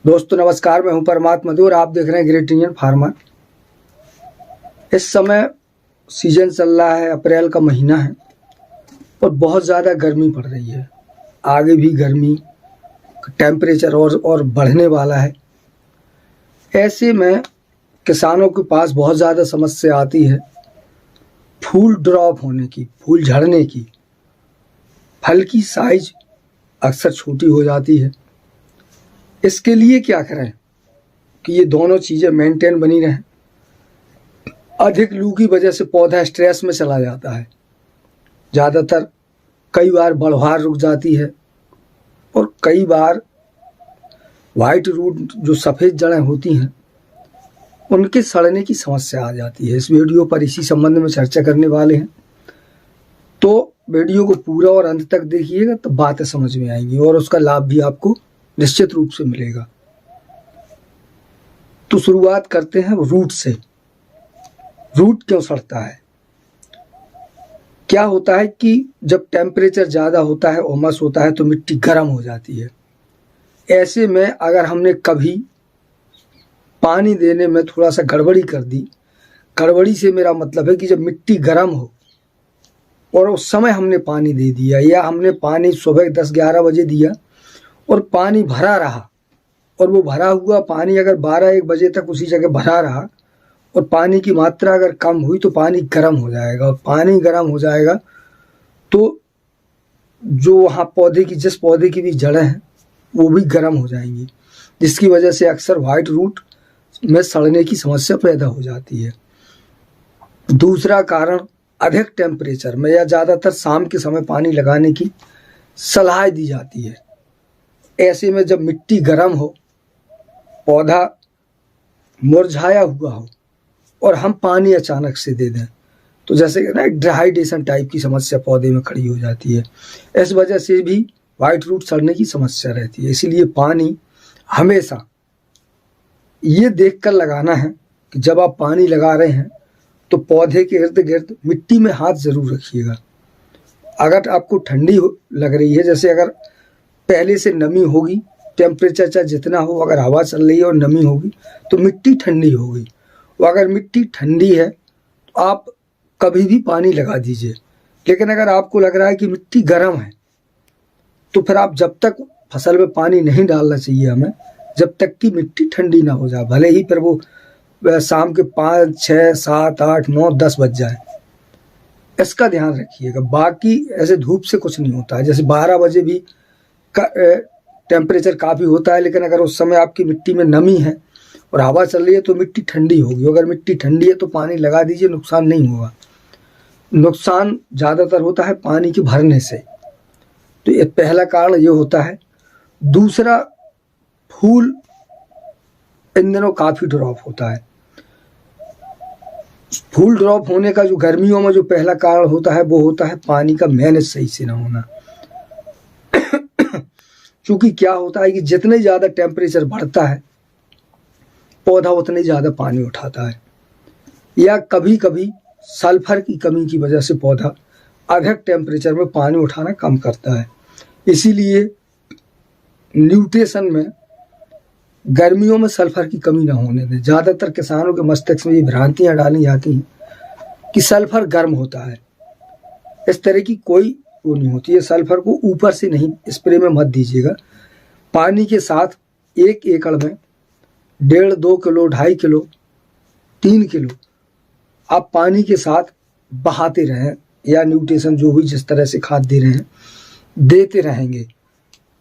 दोस्तों नमस्कार, मैं हूं परमात्मा मधु और आप देख रहे हैं ग्रेट इंडियन फार्मर। इस समय सीजन चल रहा है, अप्रैल का महीना है और बहुत ज़्यादा गर्मी पड़ रही है। आगे भी गर्मी टेम्परेचर और बढ़ने वाला है। ऐसे में किसानों के पास बहुत ज़्यादा समस्या आती है फूल ड्रॉप होने की, फूल झड़ने की। फल की साइज अक्सर छोटी हो जाती है। इसके लिए क्या करें कि ये दोनों चीज़ें मेंटेन बनी रहें। अधिक लू की वजह से पौधा स्ट्रेस में चला जाता है। ज़्यादातर कई बार बढ़वार रुक जाती है और कई बार वाइट रूट जो सफ़ेद जड़ें होती हैं उनके सड़ने की समस्या आ जाती है। इस वीडियो पर इसी संबंध में चर्चा करने वाले हैं, तो वीडियो को पूरा और अंत तक देखिएगा तो बातें समझ में आएंगी और उसका लाभ भी आपको निश्चित रूप से मिलेगा। तो शुरुआत करते हैं रूट से। रूट क्यों सड़ता है? क्या होता है कि जब टेम्परेचर ज़्यादा होता है, उमस होता है, तो मिट्टी गर्म हो जाती है। ऐसे में अगर हमने कभी पानी देने में थोड़ा सा गड़बड़ी कर दी, गड़बड़ी से मेरा मतलब है कि जब मिट्टी गर्म हो और उस समय हमने पानी दे दिया, या हमने पानी सुबह 10-11 बजे दिया और पानी भरा रहा, और वो भरा हुआ पानी अगर 12-1 बजे तक उसी जगह भरा रहा और पानी की मात्रा अगर कम हुई तो पानी गर्म हो जाएगा, और पानी गर्म हो जाएगा तो जो वहाँ पौधे की, जिस पौधे की भी जड़ें हैं वो भी गर्म हो जाएंगी, जिसकी वजह से अक्सर वाइट रूट में सड़ने की समस्या पैदा हो जाती है। दूसरा कारण अधिक टेम्परेचर में या ज़्यादातर शाम के समय पानी लगाने की सलाह दी जाती है। ऐसे में जब मिट्टी गर्म हो, पौधा मुरझाया हुआ हो और हम पानी अचानक से दे दें तो जैसे ना डिहाइड्रेशन टाइप की समस्या पौधे में खड़ी हो जाती है। इस वजह से भी वाइट रूट सड़ने की समस्या रहती है। इसीलिए पानी हमेशा ये देखकर लगाना है कि जब आप पानी लगा रहे हैं तो पौधे के इर्द गिर्द मिट्टी में हाथ ज़रूर रखिएगा। अगर आपको ठंडी लग रही है, जैसे अगर पहले से नमी होगी, टेम्परेचर चाहे जितना हो, अगर हवा चल रही है और नमी होगी तो मिट्टी ठंडी होगी। और अगर मिट्टी ठंडी है तो आप कभी भी पानी लगा दीजिए। लेकिन अगर आपको लग रहा है कि मिट्टी गर्म है तो फिर आप जब तक फसल में पानी नहीं डालना चाहिए हमें, जब तक कि मिट्टी ठंडी ना हो जाए, भले ही फिर वो शाम के 5, 6, 7, 8, 9, 10 बज जाए। इसका ध्यान रखिएगा। बाकी ऐसे धूप से कुछ नहीं होता है। जैसे 12 बजे भी टेम्परेचर काफ़ी होता है, लेकिन अगर उस समय आपकी मिट्टी में नमी है और हवा चल रही है तो मिट्टी ठंडी होगी। अगर मिट्टी ठंडी है तो पानी लगा दीजिए, नुकसान नहीं होगा। नुकसान ज़्यादातर होता है पानी के भरने से। तो ये पहला कारण ये होता है। दूसरा, फूल इन दिनों काफ़ी ड्रॉप होता है। फूल ड्रॉप होने का जो गर्मियों में जो पहला कारण होता है वो होता है पानी का मैनेज सही से ना होना। क्योंकि क्या होता है कि जितने ज़्यादा टेम्परेचर बढ़ता है पौधा उतने ज़्यादा पानी उठाता है, या कभी कभी सल्फर की कमी की वजह से पौधा अधिक टेम्परेचर में पानी उठाना कम करता है। इसीलिए न्यूट्रिशन में गर्मियों में सल्फर की कमी ना होने दें। ज़्यादातर किसानों के मस्तिष्क में ये भ्रांतियाँ डाली जाती हैं कि सल्फर गर्म होता है। इस तरह की कोई वो नहीं होती है। सल्फर को ऊपर से नहीं स्प्रे में मत दीजिएगा। पानी के साथ 1 एकड़ में 1.5-2 किलो, 2.5 किलो, 3 किलो आप पानी के साथ बहाते रहें, या न्यूट्रिशन जो भी जिस तरह से खाद दे रहे हैं देते रहेंगे।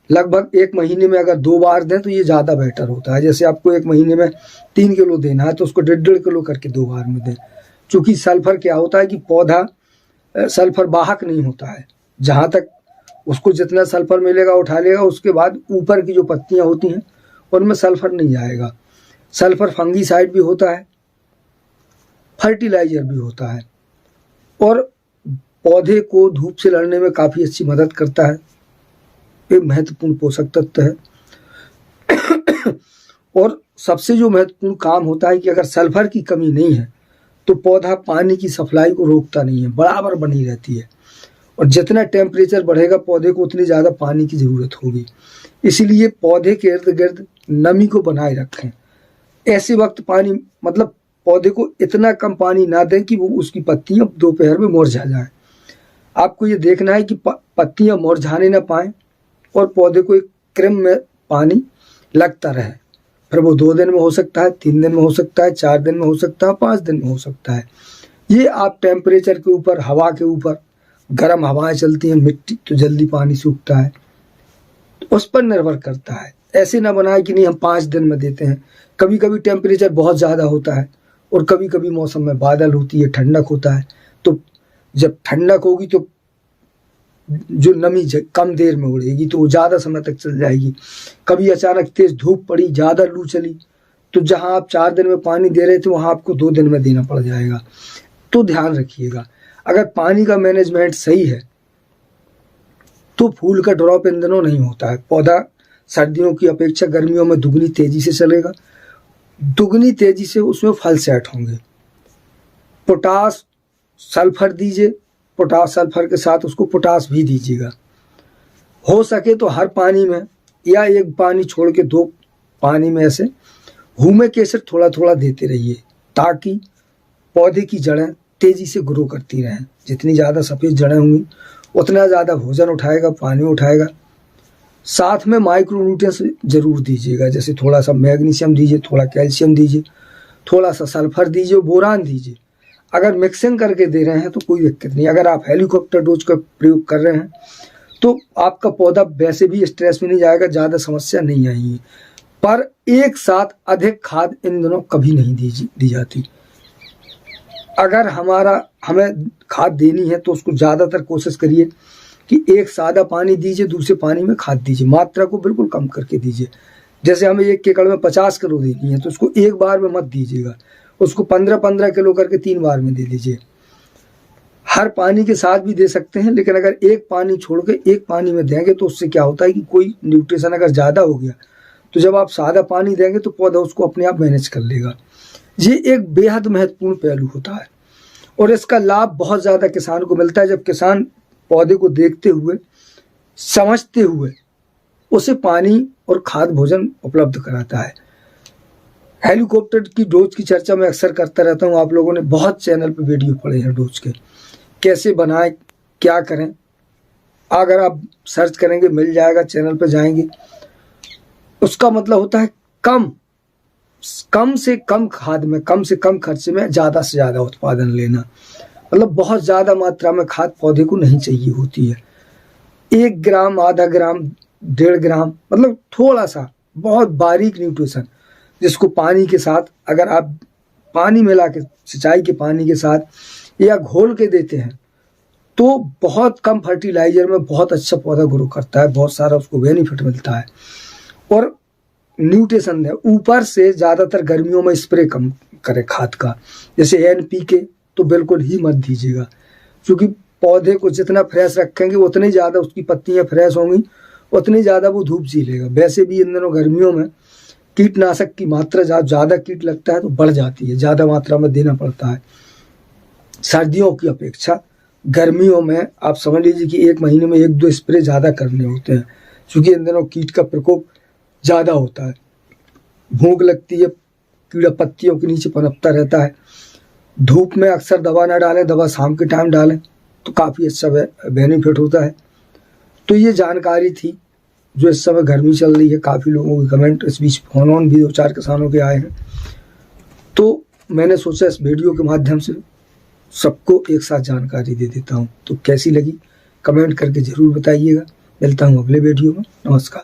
लगभग 1 महीने में अगर 2 बार दें तो ये ज़्यादा बेटर होता है। जैसे आपको 1 महीने में 3 किलो देना है तो उसको 1.5 किलो करके 2 बार में दें। क्योंकि सल्फर क्या होता है कि पौधा सल्फर वाहक नहीं होता है। जहाँ तक उसको जितना सल्फर मिलेगा उठा लेगा, उसके बाद ऊपर की जो पत्तियाँ होती हैं उनमें सल्फर नहीं जाएगा। सल्फर फंगीसाइड भी होता है, फर्टिलाइजर भी होता है, और पौधे को धूप से लड़ने में काफ़ी अच्छी मदद करता है। एक महत्वपूर्ण पोषक तत्व है। और सबसे जो महत्वपूर्ण काम होता है कि अगर सल्फर की कमी नहीं है तो पौधा पानी की सप्लाई को रोकता नहीं है, बराबर बनी रहती है। और जितना टेम्परेचर बढ़ेगा पौधे को उतनी ज़्यादा पानी की ज़रूरत होगी। इसीलिए पौधे के इर्द गिर्द नमी को बनाए रखें। ऐसे वक्त पानी मतलब पौधे को इतना कम पानी ना दें कि वो उसकी पत्तियां दोपहर में मुरझा जाएं। आपको ये देखना है कि पत्तियां मुरझाने ना पाएं और पौधे को एक क्रम में पानी लगता रहे। फिर वो 2 दिन में हो सकता है, 3 दिन में हो सकता है, 4 दिन में हो सकता है, 5 दिन में हो सकता है। ये आप टेम्परेचर के ऊपर, हवा के ऊपर, गर्म हवाएं चलती हैं, मिट्टी तो जल्दी पानी सूखता है, तो उस पर निर्भर करता है। ऐसे ना बनाए कि नहीं हम 5 दिन में देते हैं। कभी कभी टेम्परेचर बहुत ज़्यादा होता है और कभी कभी मौसम में बादल होती है, ठंडक होता है। तो जब ठंडक होगी तो जो नमी कम देर में उड़ेगी तो वो ज़्यादा समय तक चल जाएगी। कभी अचानक तेज़ धूप पड़ी, ज़्यादा लू चली, तो जहाँ आप 4 दिन में पानी दे रहे थे वहाँ आपको 2 दिन में देना पड़ जाएगा। तो ध्यान रखिएगा, अगर पानी का मैनेजमेंट सही है तो फूल का ड्रॉप इन दिनों नहीं होता है। पौधा सर्दियों की अपेक्षा गर्मियों में दुगनी तेज़ी से चलेगा, दुगनी तेज़ी से उसमें फल सेट होंगे। पोटास सल्फर दीजिए, पोटास सल्फर के साथ उसको पोटास भी दीजिएगा। हो सके तो हर पानी में या एक पानी छोड़ के 2 पानी में ऐसे ह्यूमिक एसिड थोड़ा थोड़ा देते रहिए, ताकि पौधे की जड़ें तेज़ी से ग्रो करती रहें। जितनी ज़्यादा सफ़ेद जड़ें होंगी उतना ज़्यादा भोजन उठाएगा, पानी उठाएगा। साथ में माइक्रो न्यूट्रिएंट्स जरूर दीजिएगा, जैसे थोड़ा सा मैग्नीशियम दीजिए, थोड़ा कैल्शियम दीजिए, थोड़ा सा सल्फर दीजिए, बोरान दीजिए। अगर मिक्सिंग करके दे रहे हैं तो कोई दिक्कत नहीं। अगर आप हेलीकॉप्टर डोज का प्रयोग कर रहे हैं तो आपका पौधा वैसे भी स्ट्रेस में नहीं जाएगा, ज़्यादा समस्या नहीं आएगी। पर एक साथ अधिक खाद इन दिनों कभी नहीं दी जाती। अगर हमें खाद देनी है तो उसको ज़्यादातर कोशिश करिए कि एक सादा पानी दीजिए, दूसरे पानी में खाद दीजिए, मात्रा को बिल्कुल कम करके दीजिए। जैसे हमें 1 एकड़ में 50 किलो देनी है तो उसको एक बार में मत दीजिएगा, उसको 15-15 किलो करके 3 बार में दे दीजिए। हर पानी के साथ भी दे सकते हैं, लेकिन अगर एक पानी छोड़ के एक पानी में देंगे तो उससे क्या होता है कि कोई न्यूट्रिशन अगर ज़्यादा हो गया तो जब आप सादा पानी देंगे तो पौधा उसको अपने आप मैनेज कर लेगा। ये एक बेहद महत्वपूर्ण पहलू होता है और इसका लाभ बहुत ज़्यादा किसान को मिलता है जब किसान पौधे को देखते हुए, समझते हुए उसे पानी और खाद भोजन उपलब्ध कराता है। हेलीकॉप्टर की डोज की चर्चा मैं अक्सर करता रहता हूँ। आप लोगों ने बहुत चैनल पे वीडियो पढ़े हैं डोज के, कैसे बनाएं, क्या करें। अगर आप सर्च करेंगे मिल जाएगा, चैनल पे जाएंगे। उसका मतलब होता है कम से कम खाद में, कम से कम खर्चे में ज़्यादा से ज़्यादा उत्पादन लेना। मतलब बहुत ज़्यादा मात्रा में खाद पौधे को नहीं चाहिए होती है। 1 ग्राम, आधा ग्राम, 1.5 ग्राम, मतलब थोड़ा सा बहुत बारीक न्यूट्रिशन, जिसको पानी के साथ अगर आप पानी मिला के, सिंचाई के पानी के साथ या घोल के देते हैं तो बहुत कम फर्टिलाइजर में बहुत अच्छा पौधा ग्रो करता है, बहुत सारा उसको बेनिफिट मिलता है। और न्यूट्रिशन है ऊपर से, ज़्यादातर गर्मियों में स्प्रे कम करें खाद का, जैसे NPK तो बिल्कुल ही मत दीजिएगा, क्योंकि पौधे को जितना फ्रेश रखेंगे उतनी ज़्यादा उसकी पत्तियां फ्रेश होंगी, उतनी ज़्यादा वो धूप जी लेगा। वैसे भी इन दिनों गर्मियों में कीटनाशक की मात्रा ज़्यादा कीट लगता है तो बढ़ जाती है, ज़्यादा मात्रा में देना पड़ता है। सर्दियों की अपेक्षा गर्मियों में आप समझ लीजिए कि 1 महीने में 1-2 स्प्रे ज़्यादा करने होते हैं, क्योंकि इन दिनों कीट का प्रकोप ज़्यादा होता है। भूख लगती है, कीड़ा पत्तियों के नीचे पनपता रहता है। धूप में अक्सर दवा ना डालें, दवा शाम के टाइम डालें तो काफ़ी अच्छा बेनिफिट होता है। तो ये जानकारी थी जो इस समय गर्मी चल रही है। काफ़ी लोगों के कमेंट, इस बीच फोन ऑन भी 2-4 किसानों के आए हैं, तो मैंने सोचा इस वीडियो के माध्यम से सबको एक साथ जानकारी दे देता हूँ। तो कैसी लगी कमेंट करके ज़रूर बताइएगा। मिलता हूँ अगले वीडियो में। नमस्कार।